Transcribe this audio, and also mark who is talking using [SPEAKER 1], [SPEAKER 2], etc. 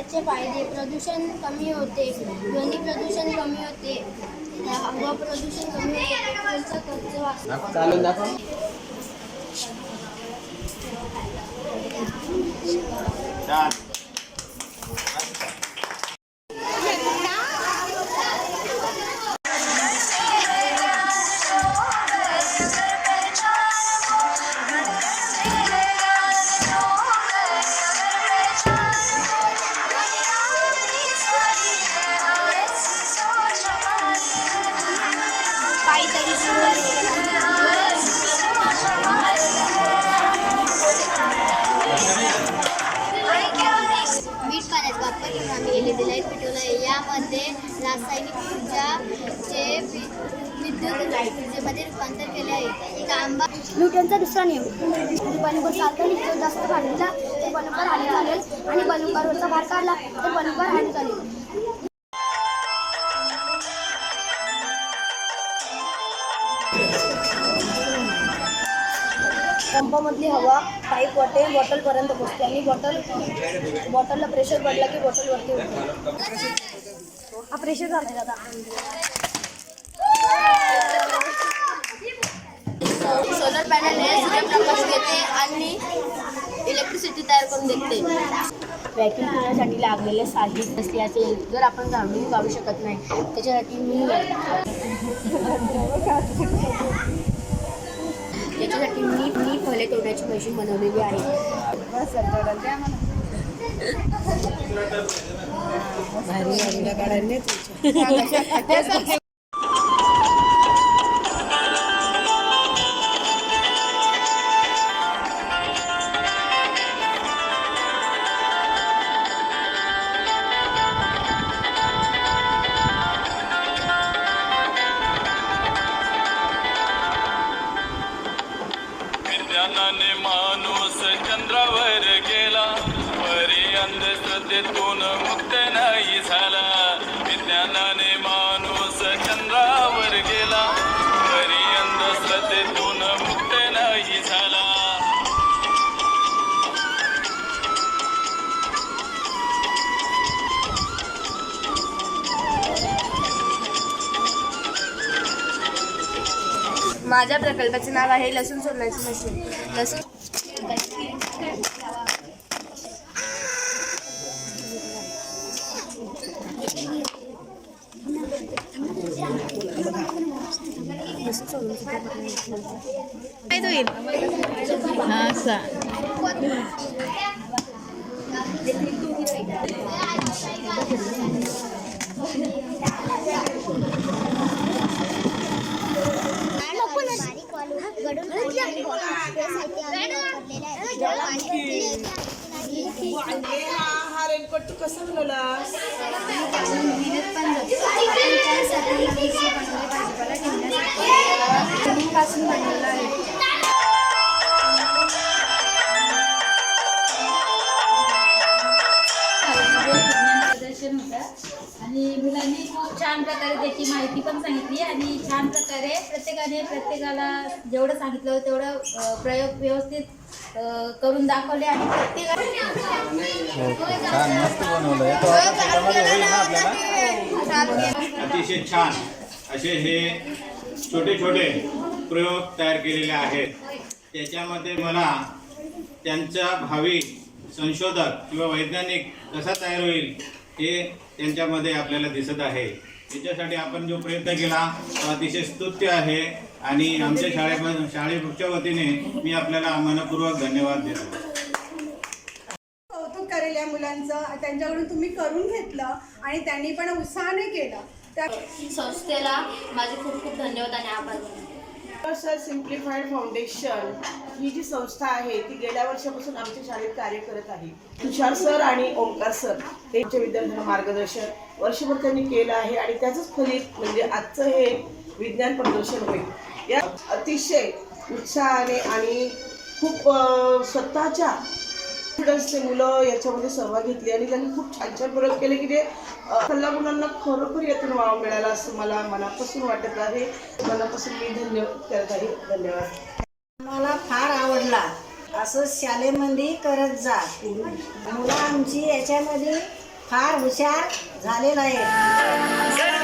[SPEAKER 1] याचे फायदे: प्रदूषण कमी होते, ध्वनी प्रदूषण कमी होते, हवा प्रदूषण कमी होते, पेट्रोलचा खर्च वाचतो.
[SPEAKER 2] चालून दाखव.
[SPEAKER 1] काहीतरी मीठ पाण्यात वापर करून आम्ही LED लाईट पेटवलं आहे. यामध्ये रासायनिक ऊर्जाचे विद्युत ऊर्जेमध्ये रूपांतर केले आहे. एक आंबा न्यूटनचा दुसरा नियम: बलूनवर चालताना जो जास्त भार ते बलूनवर हानी चालेल आणि बलूनवरचा भार काढला तर बलूनवर हानी चालेल. पंपामधली हवा पाईप वाटे बॉटलपर्यंत पोचते आणि बॉटलला प्रेशर पडला की बॉटल वरती होते. हा प्रेशर झाला आहे आता. सोलर पॅनल हे सूर्यप्रकाश घेते आणि इलेक्ट्रिसिटी तयार करून देते. व्हॅक्यूम करण्यासाठी लागलेले साहित्य असल्याचे जर आपण जाणून काढू शकत नाही, त्याच्यासाठी मी फळे तोडण्याची मशीन बनवलेली आहे.
[SPEAKER 3] विज्ञानाने माणूस चंद्रावर गेला, परी अंधश्रद्धेतून मुक्त नाही झाला. विज्ञानाने माणूस चंद्रावर गेला, परी अंधश्रद्धेतून मुक्त नाही झाला.
[SPEAKER 4] माझ्या प्रकल्पाचे नाव आहे लसूण सोलण्याची मशीन. लसूण
[SPEAKER 5] हा रेनकोट तू कसं बनवलास?
[SPEAKER 6] प्रदर्शन होतं आणि मुलांनी खूप छान प्रकारे त्याची माहिती पण सांगितली आणि छान प्रकारे प्रत्येकाला जेवढं सांगितलं तेवढं प्रयोग व्यवस्थित करून दाखवले आणि
[SPEAKER 7] अतिशय छान असे हे छोटे छोटे प्रयोग तयार केलेले आहेत. त्याच्यामध्ये मला त्यांचा भावी संशोधक किंवा वैज्ञानिक कसा तयार होईल हे त्यांच्यामध्ये आपल्याला दिसत आहे. त्याच्यासाठी आपण जो प्रयत्न केला तो अतिशय स्तुत्य आहे आणि आमच्या शाळेच्या वतीने मी आपल्याला मनपूर्वक धन्यवाद देतो.
[SPEAKER 5] कौतुक करेल या मुलांचं, त्यांच्याकडून तुम्ही करून घेतलं आणि त्यांनी पण उत्साहाने केलं. त्या
[SPEAKER 1] संस्थेला माझे खूप खूप धन्यवाद आणि आभार.
[SPEAKER 5] सर सिम्प्लिफाईड फाउंडेशन ही जी संस्था आहे ती गेल्या वर्षापासून आमच्या शाळेत कार्य करत आहे. तुषार सर आणि ओंकार सर ते आमच्या विद्यार्थ्यांना मार्गदर्शन वर्षभर त्यांनी केलं आहे आणि त्याचंच फलित म्हणजे आजचं हे विज्ञान प्रदर्शन होईल. या अतिशय उत्साहाने आणि खूप स्वतःच्या कॉन्फिडन्सने मुलं याच्यामध्ये सहभाग घेतली आणि त्यांनी खूप छान छान प्रयोग केले की ते कला मुलांना खरोखर यातून वाव मिळाला असं मला मनापासून वाटत आहे. मनापासून मी धन्यवाद करत आहे. धन्यवाद.
[SPEAKER 8] मला फार आवडला. असं शाळेमध्ये करत जा. मुलं आमची याच्यामध्ये फार हुशार झालेला आहे.